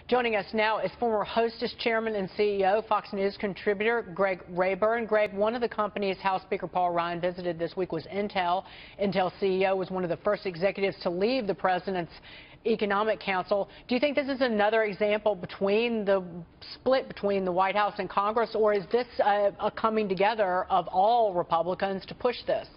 Joining us now is former Hostess chairman and CEO, Fox News contributor Greg Rayburn. Greg, one of the companies House Speaker Paul Ryan visited this week was Intel. Intel CEO was one of the first executives to leave the president's Economic Council. Do you think this is another example between the split between the White House and Congress, or is this a coming together of all Republicans to push this?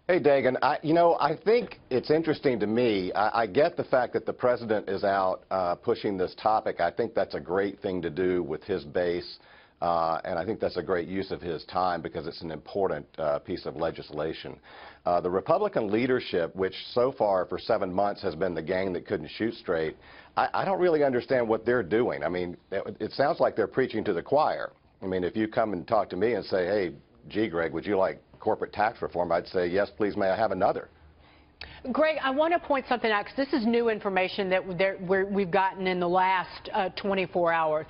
Hey, Dagan, I think it's interesting to me. I get the fact that the president is out pushing this topic. I think that's a great thing to do with his base, and I think that's a great use of his time because it's an important piece of legislation. The Republican leadership, which so far for 7 months has been the gang that couldn't shoot straight, I don't really understand what they're doing. I mean, it sounds like they're preaching to the choir. I mean, if you come and talk to me and say, hey, gee, Greg, would you like corporate tax reform? I'd say, yes, please, may I have another? Greg, I want to point something out because this is new information that we've gotten in the last 24 hours.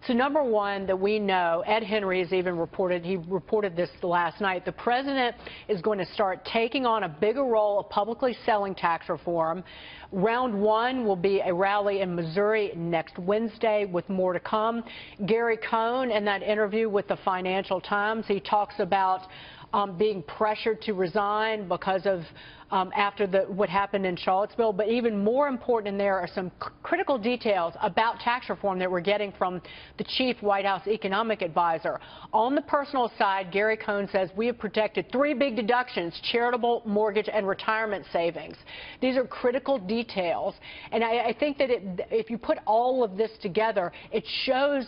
So number one, that we know, Ed Henry has even reported, he reported this last night, the president is going to start taking on a bigger role of publicly selling tax reform. Round one will be a rally in Missouri next Wednesday with more to come. Gary Cohn, in that interview with the Financial Times, he talks about being pressured to resign because of after what happened in Charlottesville. But even more important in there are some critical details about tax reform that we're getting from the chief White House economic advisor. On the personal side, Gary Cohn says we have protected 3 big deductions: charitable, mortgage, and retirement savings. These are critical details. And I think that if you put all of this together, it shows,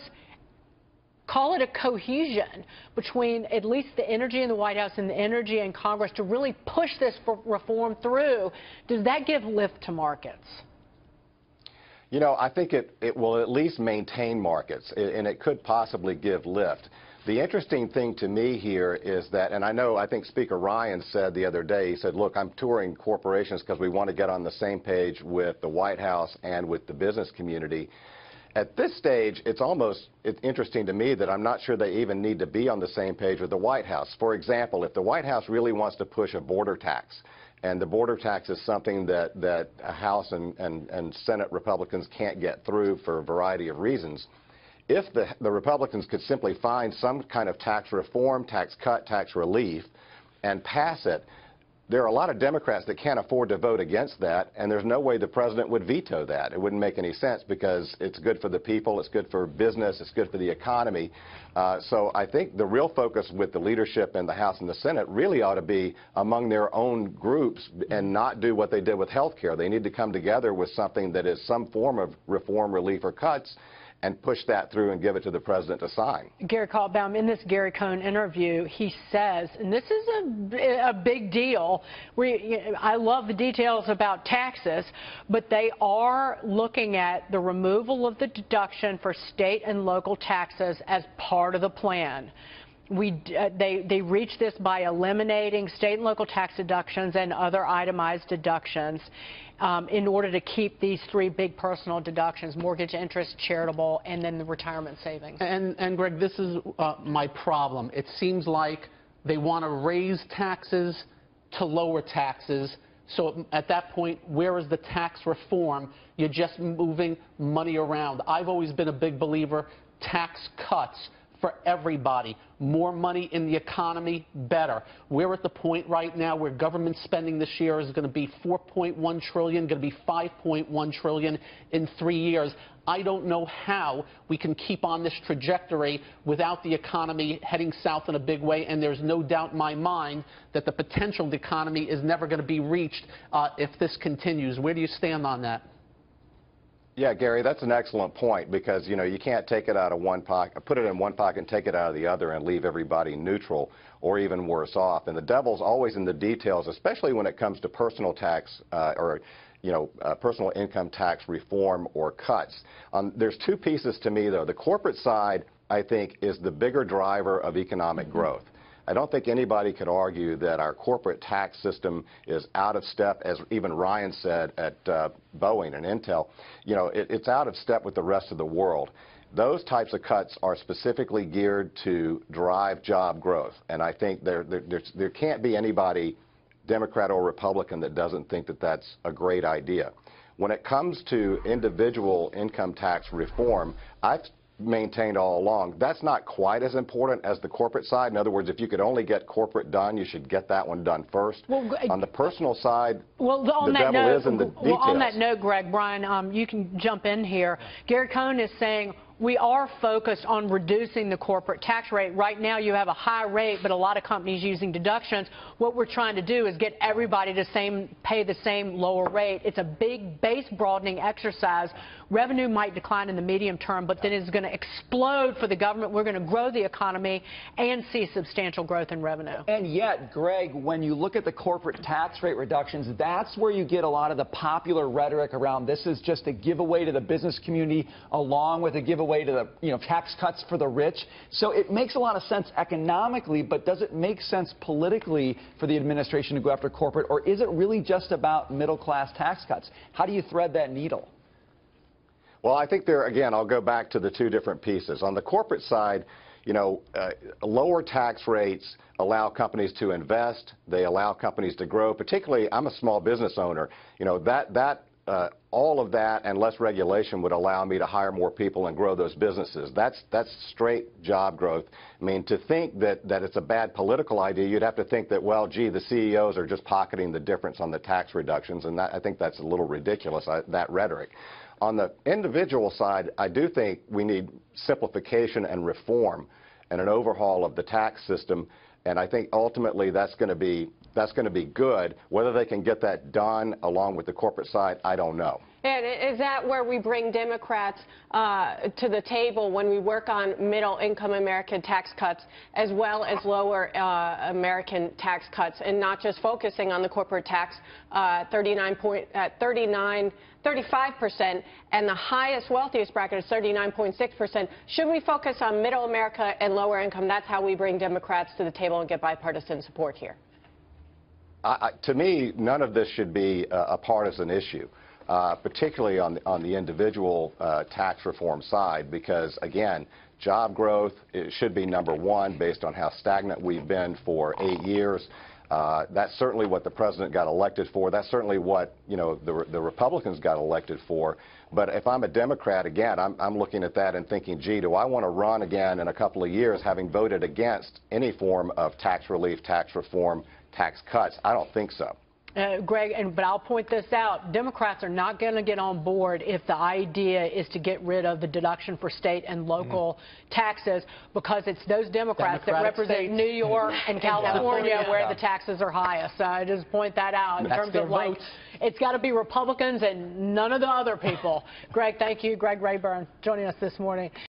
call it a cohesion between at least the energy in the White House and the energy in Congress to really push this reform through. Does that give lift to markets? You know, I think it will at least maintain markets, and it could possibly give lift. The interesting thing to me here is that, and I think Speaker Ryan said the other day, he said, look, I'm touring corporations because we want to get on the same page with the White House and with the business community. At this stage, it's interesting to me that I'm not sure they even need to be on the same page with the White House. For example, if the White House really wants to push a border tax, and the border tax is something that House and Senate Republicans can't get through for a variety of reasons, if the Republicans could simply find some kind of tax reform, tax cut, tax relief, and pass it, there are a lot of Democrats that can't afford to vote against that, and there's no way the president would veto that. It wouldn't make any sense because it's good for the people, it's good for business, it's good for the economy. So I think the real focus with the leadership in the House and the Senate really ought to be among their own groups and not do what they did with health care. They need to come together with something that is some form of reform, relief, or cuts, and push that through and give it to the president to sign. Gary Kaltbaum, in this Gary Cohn interview, he says, and this is a big deal, I love the details about taxes, but they are looking at the removal of the deduction for state and local taxes as part of the plan. They reached this by eliminating state and local tax deductions and other itemized deductions in order to keep these 3 big personal deductions: mortgage, interest, charitable, and then the retirement savings. And Greg, this is my problem. It seems like they want to raise taxes to lower taxes. So at that point, where is the tax reform? You're just moving money around. I've always been a big believer, tax cuts for everybody. More money in the economy, better. We're at the point right now where government spending this year is going to be $4.1 trillion, going to be $5.1 trillion in 3 years. I don't know how we can keep on this trajectory without the economy heading south in a big way, and there's no doubt in my mind that the potential of the economy is never going to be reached if this continues. Where do you stand on that? Yeah, Gary, that's an excellent point because, you know, you can't take it out of one pocket, put it in one pocket and take it out of the other and leave everybody neutral or even worse off. And the devil's always in the details, especially when it comes to personal tax personal income tax reform or cuts. There's 2 pieces to me, though. The corporate side, I think, is the bigger driver of economic growth. I don't think anybody could argue that our corporate tax system is out of step, as even Ryan said at Boeing and Intel. You know, it's out of step with the rest of the world. Those types of cuts are specifically geared to drive job growth, and I think there can't be anybody, Democrat or Republican, that doesn't think that that's a great idea. when it comes to individual income tax reform, I've maintained all along that's not quite as important as the corporate side. In other words, if you could only get corporate done, you should get that one done first. Well, on the personal side, on the devil is in the details. Well, on that note, Greg, Brian, you can jump in here. Gary Cohn is saying we are focused on reducing the corporate tax rate. Right now you have a high rate, but a lot of companies using deductions. What we're trying to do is get everybody to pay the same lower rate. It's a big base broadening exercise. Revenue might decline in the medium term, but then it's going to explode for the government. We're going to grow the economy and see substantial growth in revenue. And yet, Greg, when you look at the corporate tax rate reductions, that's where you get a lot of the popular rhetoric around this is just a giveaway to the business community along with a giveaway to the tax cuts for the rich. So it makes a lot of sense economically, but does it make sense politically for the administration to go after corporate, or is it really just about middle-class tax cuts? How do you thread that needle? Well, I think again, I'll go back to the two different pieces. On the corporate side, lower tax rates allow companies to invest. They allow companies to grow. Particularly, I'm a small business owner. All of that and less regulation would allow me to hire more people and grow those businesses. That's straight job growth. I mean, to think that it's a bad political idea, you'd have to think that, well, gee, the CEOs are just pocketing the difference on the tax reductions, and I think that's a little ridiculous, that rhetoric. On the individual side, I do think we need simplification and reform and an overhaul of the tax system, and I think ultimately that's going to be good. Whether they can get that done along with the corporate side, I don't know. And is that where we bring Democrats to the table when we work on middle-income American tax cuts as well as lower American tax cuts, and not just focusing on the corporate tax, 35%, and the highest, wealthiest bracket is 39.6%. Should we focus on middle America and lower income? That's how we bring Democrats to the table and get bipartisan support here. To me, none of this should be a partisan issue. Particularly on the individual tax reform side, because, again, job growth should be number one based on how stagnant we've been for 8 years. That's certainly what the president got elected for. That's certainly what the Republicans got elected for. But if I'm a Democrat, again, I'm looking at that and thinking, gee, do I want to run again in a couple of years having voted against any form of tax relief, tax reform, tax cuts? I don't think so. Greg, but I'll point this out. Democrats are not going to get on board if the idea is to get rid of the deduction for state and local taxes, because it's those Democrats that represent New York and California where the taxes are highest. So I just point that out in terms of it's got to be Republicans and none of the other people. Greg, thank you. Greg Rayburn joining us this morning.